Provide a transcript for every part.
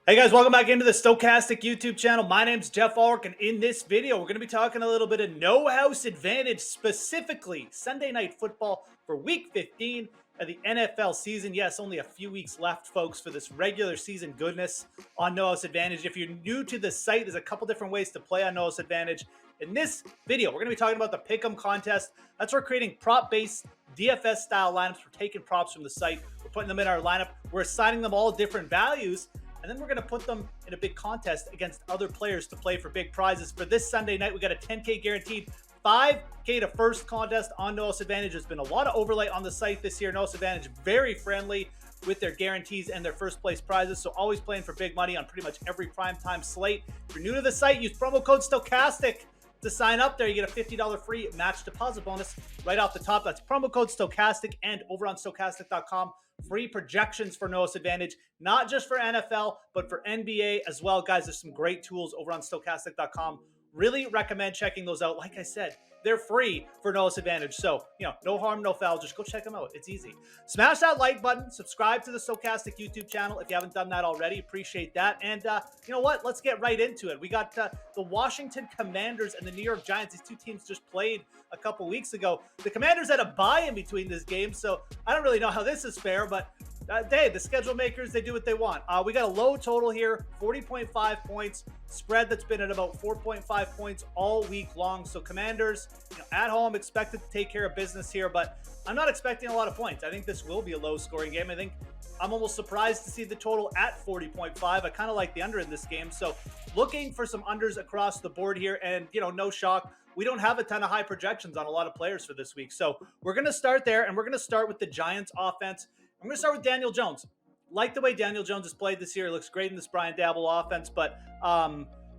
Hey guys, welcome back into the Stokastic YouTube channel. My name's Geoff Ulrich, and in this video, we're going to be talking a little bit of no house advantage, specifically Sunday Night Football for Week 15 of the NFL season. Yes, only a few weeks left, folks, for this regular season goodness on no house advantage. If you're new to the site, there's a couple different ways to play on no house advantage. In this video, we're going to be talking about the Pick'em contest. That's where we're creating prop-based DFS-style lineups. We're taking props from the site. We're putting them in our lineup. We're assigning them all different values. And then we're going to put them in a big contest against other players to play for big prizes. For this Sunday night, we got a 10K guaranteed, 5K to first contest on No House Advantage. There's been a lot of overlay on the site this year. No House Advantage, very friendly with their guarantees and their first place prizes. So always playing for big money on pretty much every primetime slate. If you're new to the site, use promo code Stokastic to sign up there. You get a $50 free match deposit bonus right off the top. That's promo code Stokastic, and over on stokastic.com. Free projections for No House Advantage, not just for NFL, but for NBA as well. Guys, there's some great tools over on stokastic.com. Really recommend checking those out. Like I said, they're free for No House Advantage. So, no harm, no foul. Just go check them out. It's easy. Smash that like button. Subscribe to the Stokastic YouTube channel if you haven't done that already. Appreciate that. And you know what? Let's get right into it. We got the Washington Commanders and the New York Giants. These two teams just played a couple weeks ago. The Commanders had a bye in between this game, so I don't really know how this is fair, but the schedule makers, they do what they want. We got a low total here, 40.5 points. Spread that's been at about 4.5 points all week long. So Commanders, at home, expected to take care of business here, but I'm not expecting a lot of points. I think this will be a low-scoring game. I think I'm almost surprised to see the total at 40.5. I kind of like the under in this game. So looking for some unders across the board here, and, no shock, we don't have a ton of high projections on a lot of players for this week. So we're going to start there, and we're going to start with the Giants offense. I'm going to start with Daniel Jones. Like the way Daniel Jones has played this year. He looks great in this Brian Daboll offense, but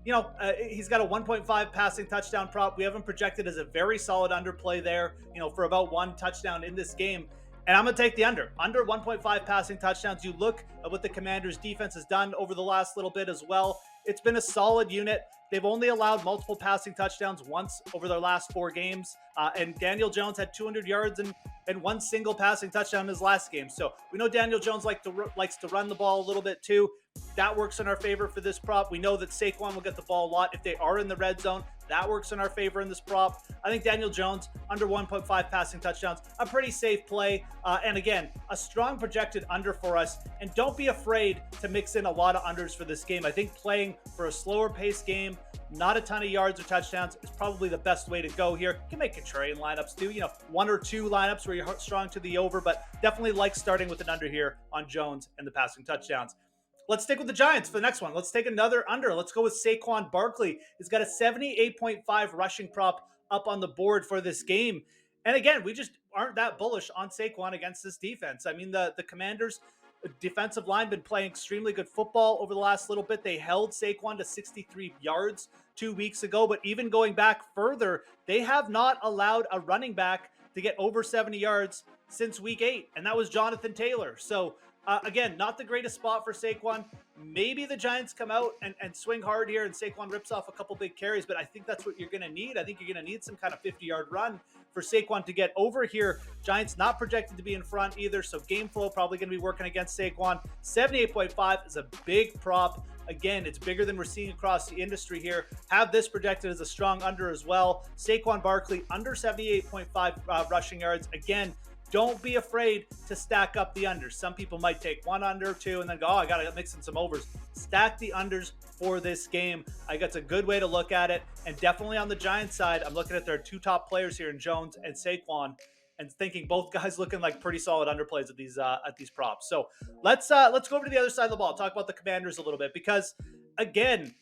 he's got a 1.5 passing touchdown prop. We have him projected as a very solid underplay there, for about one touchdown in this game. And I'm going to take the under 1.5 passing touchdowns. You look at what the Commanders defense has done over the last little bit as well. It's been a solid unit. They've only allowed multiple passing touchdowns once over their last 4 games. And Daniel Jones had 200 yards and one single passing touchdown in his last game. So we know Daniel Jones likes to run the ball a little bit too. That works in our favor for this prop. We know that Saquon will get the ball a lot if they are in the red zone. That works in our favor in this prop. I think Daniel Jones, under 1.5 passing touchdowns, a pretty safe play. And again, a strong projected under for us. And don't be afraid to mix in a lot of unders for this game. I think playing for a slower paced game, not a ton of yards or touchdowns, is probably the best way to go here. You can make contrarian lineups too, 1 or 2 lineups where you're strong to the over, but definitely like starting with an under here on Jones and the passing touchdowns. Let's stick with the Giants for the next one. Let's take another under. Let's go with Saquon Barkley. He's got a 78.5 rushing prop up on the board for this game. And again, we just aren't that bullish on Saquon against this defense. I mean, the Commanders' defensive line been playing extremely good football over the last little bit. They held Saquon to 63 yards 2 weeks ago, but even going back further, they have not allowed a running back to get over 70 yards since week 8, and that was Jonathan Taylor. So again, not the greatest spot for Saquon. Maybe the Giants come out and swing hard here and Saquon rips off a couple big carries, but I think that's what you're going to need. I think you're going to need some kind of 50-yard run for Saquon to get over here. Giants not projected to be in front either, so game flow probably going to be working against Saquon. 78.5 is a big prop. Again, it's bigger than we're seeing across the industry here. Have this projected as a strong under as well. Saquon Barkley, under 78.5 rushing yards. Again, don't be afraid to stack up the unders. Some people might take one under, 2, and then go, I got to mix in some overs. Stack the unders for this game. I think that's a good way to look at it. And definitely on the Giants side, I'm looking at their 2 top players here in Jones and Saquon, and thinking both guys looking like pretty solid underplays at these props. So let's go over to the other side of the ball. Talk about the Commanders a little bit, because again,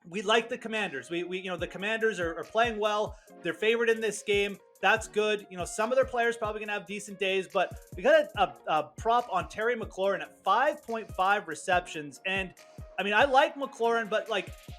we like the Commanders. The Commanders are playing well. They're favored in this game. That's good. Some of their players probably going to have decent days, but we got a prop on Terry McLaurin at 5.5 receptions. And I mean, I like McLaurin, but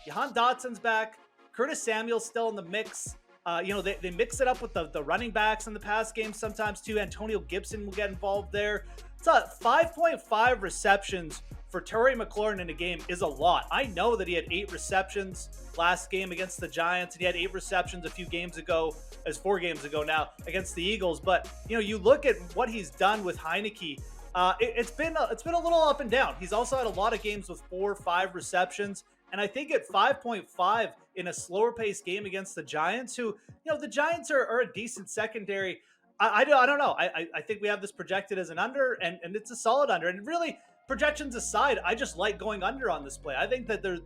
Jahan Dotson's back. Curtis Samuel's still in the mix. They mix it up with the running backs in the past game sometimes too. Antonio Gibson will get involved there. It's a 5.5 receptions for Terry McLaurin in a game is a lot. I know that he had 8 receptions last game against the Giants, and he had 8 receptions a few games ago, as 4 games ago now, against the Eagles. But, you look at what he's done with Heineke It's been a little up and down. He's also had a lot of games with 4 or 5 receptions, and I think at 5.5 in a slower paced game against the Giants, who the Giants are a decent secondary. I don't know. I think we have this projected as an under, and it's a solid under. And really, projections aside, I just like going under on this play. I think that there's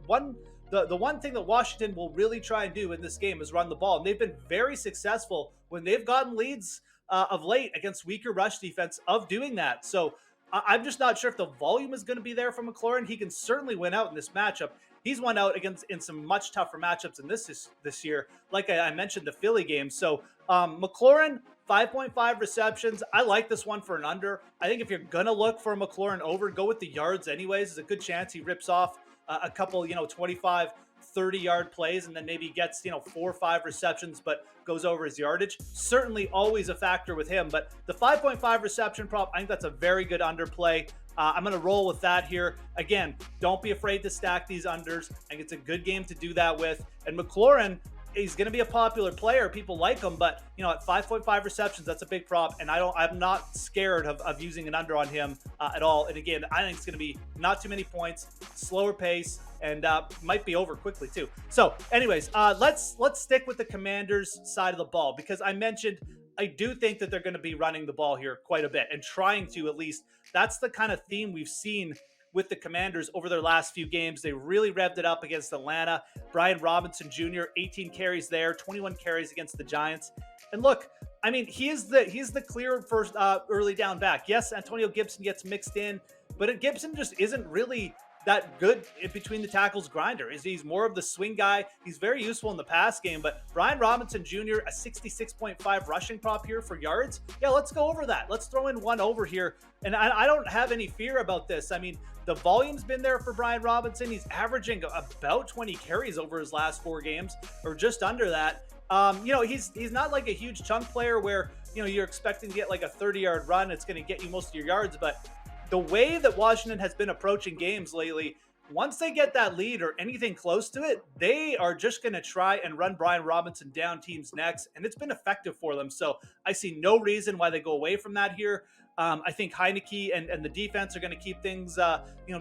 the one thing that Washington will really try and do in this game is run the ball, and they've been very successful when they've gotten leads of late against weaker rush defense of doing that. So I'm just not sure if the volume is going to be there for McLaurin. He can certainly win out in this matchup. He's won out against in some much tougher matchups in this year, like I mentioned the Philly game. So McLaurin 5.5 receptions. I like this one for an under. I think if you're gonna look for a McLaurin over, go with the yards anyways. There's a good chance he rips off a couple 25 30-yard plays and then maybe gets 4 or 5 receptions but goes over his yardage. Certainly always a factor with him, but the 5.5 reception prop, I think that's a very good underplay. I'm going to roll with that here. Again, don't be afraid to stack these unders. I think it's a good game to do that with. And McLaurin, he's going to be a popular player. People like him, but at 5.5 receptions, that's a big prop, and I'm not scared of using an under on him at all. And again, I think it's going to be not too many points, slower pace, and might be over quickly too. So, anyways, let's stick with the Commanders' side of the ball, because I mentioned I do think that they're going to be running the ball here quite a bit and trying to, at least. That's the kind of theme we've seen with the Commanders over their last few games. They really revved it up against Atlanta. Brian Robinson Jr., 18 carries there, 21 carries against the Giants. And look, I mean, he's the clear first early down back. Yes, Antonio Gibson gets mixed in, but Gibson just isn't really that good in between the tackles grinder. He's more of the swing guy. He's very useful in the pass game, but Brian Robinson Jr., a 66.5 rushing prop here for yards. Yeah, let's go over that. Let's throw in one over here. And I don't have any fear about this. I mean, the volume's been there for Brian Robinson. He's averaging about 20 carries over his last 4 games, or just under that. He's not like a huge chunk player where, you're expecting to get like a 30-yard run. It's going to get you most of your yards, but the way that Washington has been approaching games lately, once they get that lead or anything close to it, they are just going to try and run Brian Robinson down teams' necks, and it's been effective for them. So I see no reason why they go away from that here. I think Heineke and the defense are going to keep things,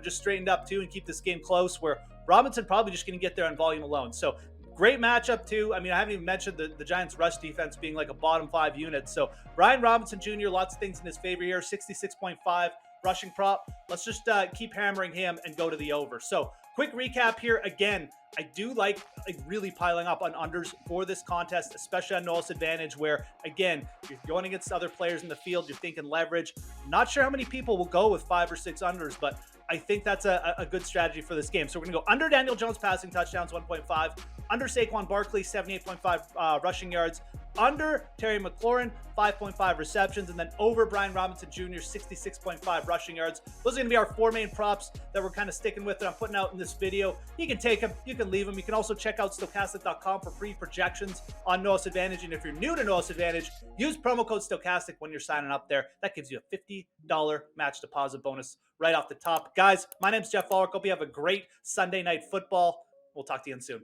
just straightened up too and keep this game close, where Robinson probably just going to get there on volume alone. So great matchup too. I mean, I haven't even mentioned the Giants' rush defense being like a bottom 5 unit. So Brian Robinson Jr., lots of things in his favor here, 66.5. rushing prop. Let's just keep hammering him and go to the over. So quick recap here. Again, I do like really piling up on unders for this contest, especially on Noah's advantage, where again, you're going against other players in the field. You're thinking leverage. Not sure how many people will go with 5 or 6 unders, but I think that's a good strategy for this game. So we're going to go under Daniel Jones passing touchdowns, 1.5, under Saquon Barkley, 78.5 rushing yards, under Terry McLaurin, 5.5 receptions, and then over Brian Robinson Jr., 66.5 rushing yards. Those are going to be our 4 main props that we're kind of sticking with that I'm putting out in this video. You can take them, you can leave them. You can also check out Stokastic.com for free projections on Noah's Advantage. And if you're new to Noah's Advantage, use promo code Stokastic when you're signing up there. That gives you a $50 match deposit bonus right off the top. Guys, my name's Geoff Ulrich. Hope you have a great Sunday night football. We'll talk to you soon.